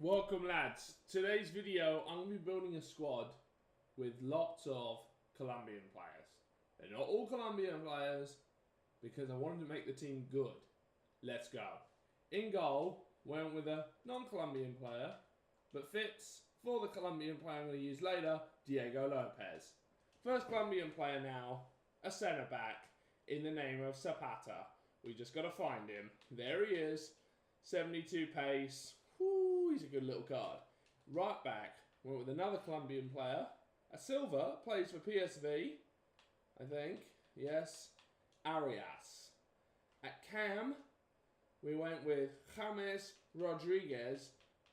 Welcome lads, today's video I'm going to be building a squad with lots of Colombian players. They're not all Colombian players because I wanted to make the team good. Let's go. In goal, went with a non-Colombian player, but fits for the Colombian player I'm going to use later, Diego Lopez. First Colombian player now, a centre back in the name of Zapata. We just got to find him. There he is, 72 pace. Whoo, he's a good little card. Right back, went with another Colombian player. A Silva, plays for PSV, I think. Yes, Arias. At Cam, we went with James Rodriguez,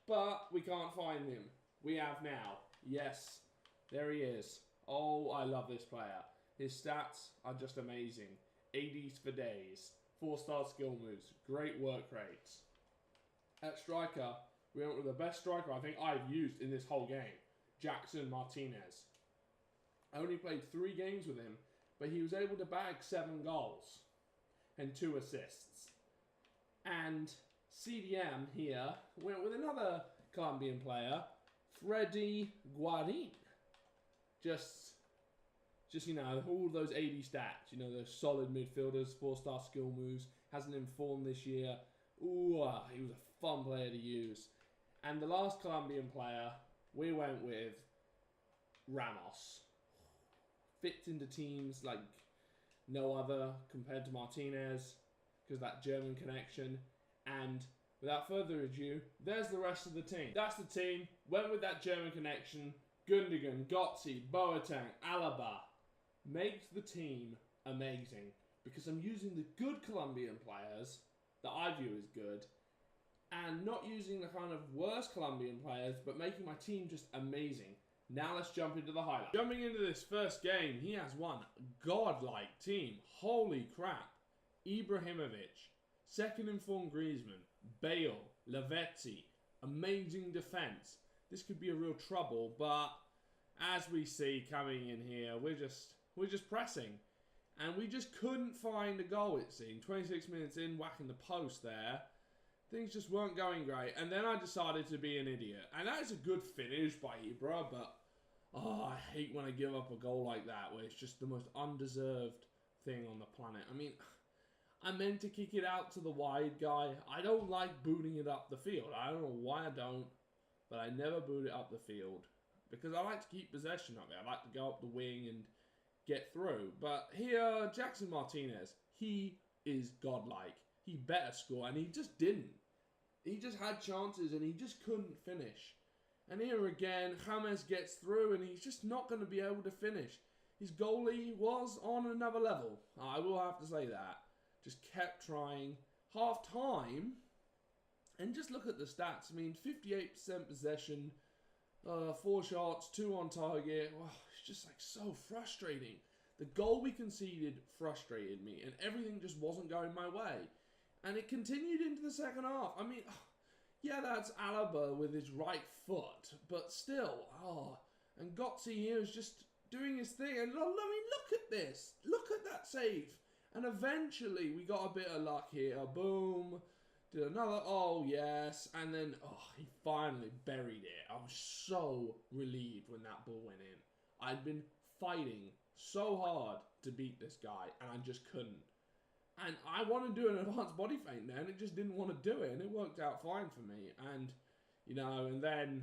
but we can't find him. We have now. Yes, there he is. Oh, I love this player. His stats are just amazing. 80s for days. 4-star skill moves. Great work rates. At striker, we went with the best striker I think I've used in this whole game, Jackson Martinez. I only played 3 games with him, but he was able to bag 7 goals and 2 assists. And CDM here went with another Colombian player, Freddy Guarin. Just you know, all those 80 stats, you know, those solid midfielders, 4-star skill moves, hasn't informed this year. Ooh, he was a fun player to use. And the last Colombian player, we went with Ramos. Fits into teams like no other compared to Martinez, because of that German connection. And without further ado, there's the rest of the team. That's the team. Went with that German connection. Gundogan, Götze, Boateng, Alaba. Makes the team amazing, because I'm using the good Colombian players that I view as good, and not using the kind of worst Colombian players, but making my team just amazing. Now let's jump into the highlights. Jumping into this first game, he has one godlike team. Holy crap. Ibrahimovic, second in form Griezmann, Bale, Lavezzi, amazing defense. This could be a real trouble, but as we see coming in here, we're just pressing. And we just couldn't find a goal, it seemed. 26 minutes in, whacking the post there. Things just weren't going great. And then I decided to be an idiot. And that is a good finish by Ibra, but oh, I hate when I give up a goal like that, where it's just the most undeserved thing on the planet. I mean, I meant to kick it out to the wide guy. I don't like booting it up the field. I don't know why I don't, but I never boot it up the field, because I like to keep possession of it. I like to go up the wing and get through. But here, Jackson Martinez, he is godlike. He better score, and he just didn't. He just had chances, and he just couldn't finish. And here again, James gets through, and he's just not going to be able to finish. His goalie was on another level. I will have to say that. Just kept trying. Half time, and just look at the stats. I mean, 58% possession, 4 shots, 2 on target. Wow, it's just like so frustrating. The goal we conceded frustrated me, and everything just wasn't going my way. And it continued into the second half. I mean, yeah, that's Alaba with his right foot, but still, and Götze here is just doing his thing. And I mean, look at this. Look at that save. And eventually we got a bit of luck here. Boom. Did another, oh yes, and then, he finally buried it. I was so relieved when that ball went in. I'd been fighting so hard to beat this guy, and I just couldn't. And I wanted to do an advanced body feint there, and it just didn't want to do it, and it worked out fine for me. And, you know, and then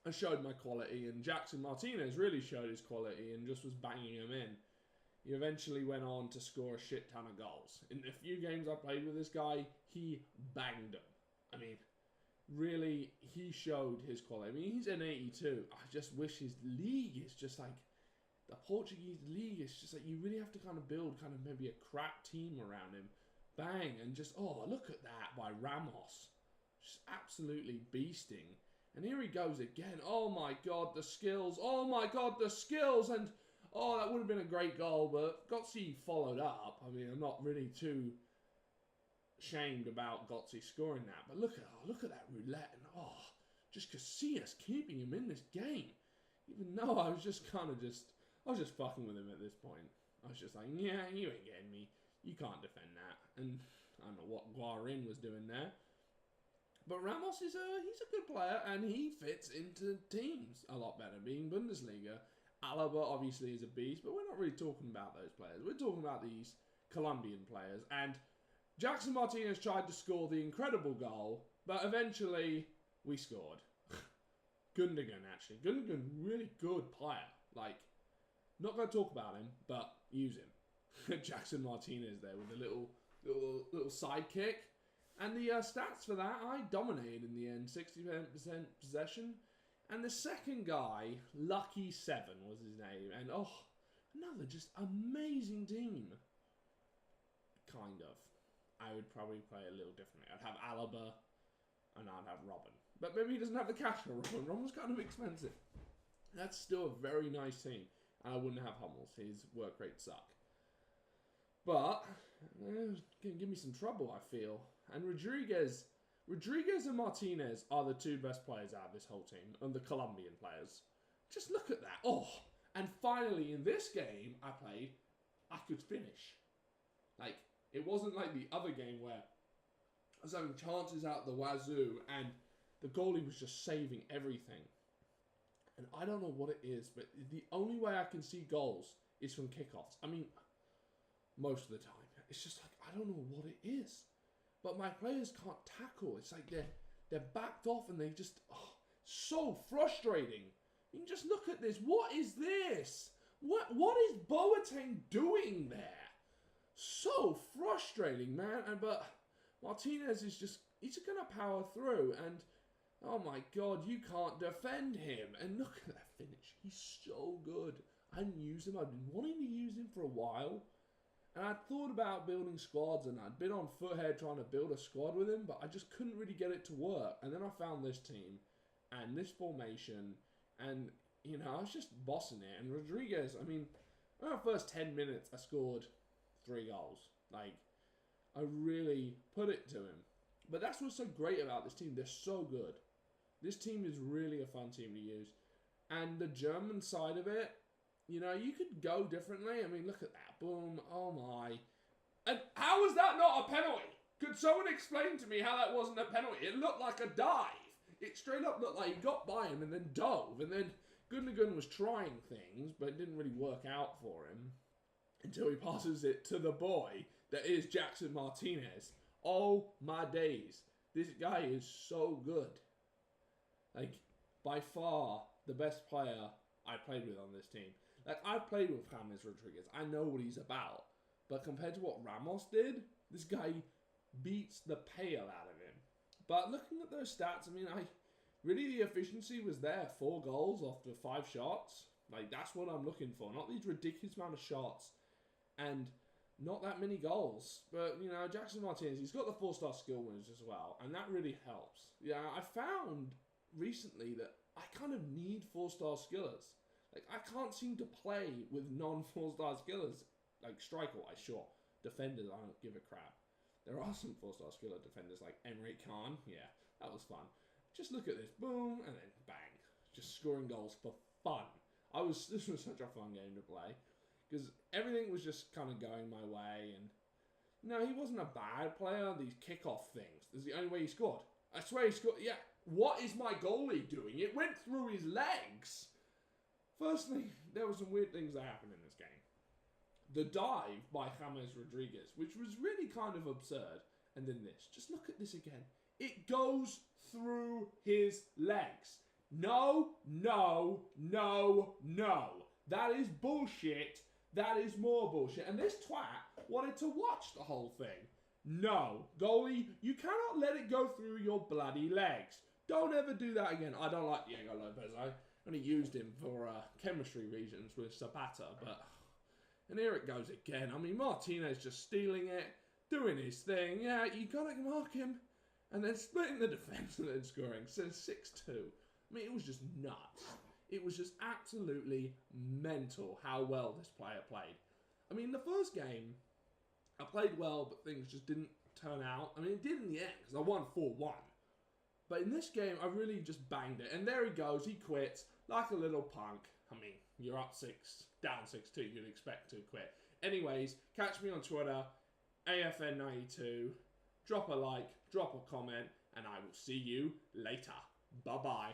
I showed my quality, and Jackson Martinez really showed his quality and just was banging him in. He eventually went on to score a shit ton of goals. In the few games I played with this guy, he banged them. I mean, really, he showed his quality. I mean, he's an 82. I just wish his league is just like, the Portuguese league is just like, you really have to kind of build kind of maybe a crap team around him. Bang, and just, look at that by Ramos. Just absolutely beasting. And here he goes again. Oh my God, the skills. Oh my God, the skills. And that would have been a great goal, but Götze followed up. I mean, I'm not really too shamed about Götze scoring that. But look at that roulette. And, just Casillas keeping him in this game. Even though I was just fucking with him at this point. I was just like, yeah, you ain't getting me. You can't defend that. And I don't know what Guarin was doing there. But Ramos he's a good player, and he fits into teams a lot better, being Bundesliga. Alaba obviously is a beast, but we're not really talking about those players. We're talking about these Colombian players. And Jackson Martinez tried to score the incredible goal, but eventually we scored. Gundogan, actually. Gundogan, really good player. Like, not going to talk about him, but use him. Jackson Martinez there with a little sidekick. And the stats for that, I dominated in the end. 60% possession. And the second guy, Lucky 7 was his name. And, oh, another just amazing team. Kind of. I would probably play a little differently. I'd have Alaba and I'd have Robin. But maybe he doesn't have the cash for Robin. Robin's kind of expensive. That's still a very nice team. And I wouldn't have Hummels. His work rates suck. But, can give me some trouble, I feel. And Rodriguez and Martinez are the two best players out of this whole team. And the Colombian players. Just look at that. Oh, and finally in this game I could finish. Like, it wasn't like the other game where I was having chances out the wazoo and the goalie was just saving everything. And I don't know what it is, but the only way I can see goals is from kickoffs. I mean, most of the time. It's just like, I don't know what it is. But my players can't tackle. It's like they're backed off and they just, so frustrating. You can just look at this. What is this? What is Boateng doing there? So frustrating, man. But Martinez is just, he's going to power through. And, oh my God, you can't defend him. And look at that finish. He's so good. I didn't use him. I've been wanting to use him for a while. And I thought about building squads, and I'd been on Foothead trying to build a squad with him, but I just couldn't really get it to work. And then I found this team, and this formation, and, you know, I was just bossing it. And Rodriguez, I mean, in the first 10 minutes, I scored 3 goals. Like, I really put it to him. But that's what's so great about this team. They're so good. This team is really a fun team to use. And the German side of it, you know, you could go differently. I mean, look at that. Boom. Oh, my. And how was that not a penalty? Could someone explain to me how that wasn't a penalty? It looked like a dive. It straight up looked like he got by him and then dove. And then Gundogan was trying things, but it didn't really work out for him until he passes it to the boy that is Jackson Martinez. Oh, my days. This guy is so good. Like, by far the best player I played with on this team. Like, I've played with James Rodriguez. I know what he's about. But compared to what Ramos did, this guy beats the pale out of him. But looking at those stats, I mean, really the efficiency was there. 4 goals after 5 shots. Like, that's what I'm looking for. Not these ridiculous amount of shots and not that many goals. But, you know, Jackson Martinez, he's got the 4-star skill winners as well. And that really helps. Yeah, I found recently that I kind of need 4-star skillers. Like, I can't seem to play with non-4-star skillers. Like, striker-wise, sure. Defenders, I don't give a crap. There are some 4-star skiller defenders like Emre Can. Yeah, that was fun. Just look at this. Boom, and then bang. Just scoring goals for fun. This was such a fun game to play. Because everything was just kind of going my way. And, no, he wasn't a bad player. These kickoff things. This is the only way he scored. I swear he scored. Yeah, what is my goalie doing? It went through his legs. Firstly, there were some weird things that happened in this game. The dive by James Rodriguez, which was really kind of absurd. And then this. Just look at this again. It goes through his legs. No, no, no, no. That is bullshit. That is more bullshit. And this twat wanted to watch the whole thing. No. Goalie, you cannot let it go through your bloody legs. Don't ever do that again. I don't like Diego Lopez. I only used him for chemistry reasons with Zapata, but... And here it goes again. I mean, Martinez just stealing it, doing his thing. Yeah, you got to mark him. And then splitting the defence and then scoring. So 6-2. I mean, it was just nuts. It was just absolutely mental how well this player played. I mean, the first game, I played well, but things just didn't turn out. I mean, it did in the end, because I won 4-1. But in this game, I really just banged it. And there he goes. He quits like a little punk. I mean, you're up 6, down 6-2. You'd expect to quit. Anyways, catch me on Twitter, AFN92. Drop a like, drop a comment, and I will see you later. Bye-bye.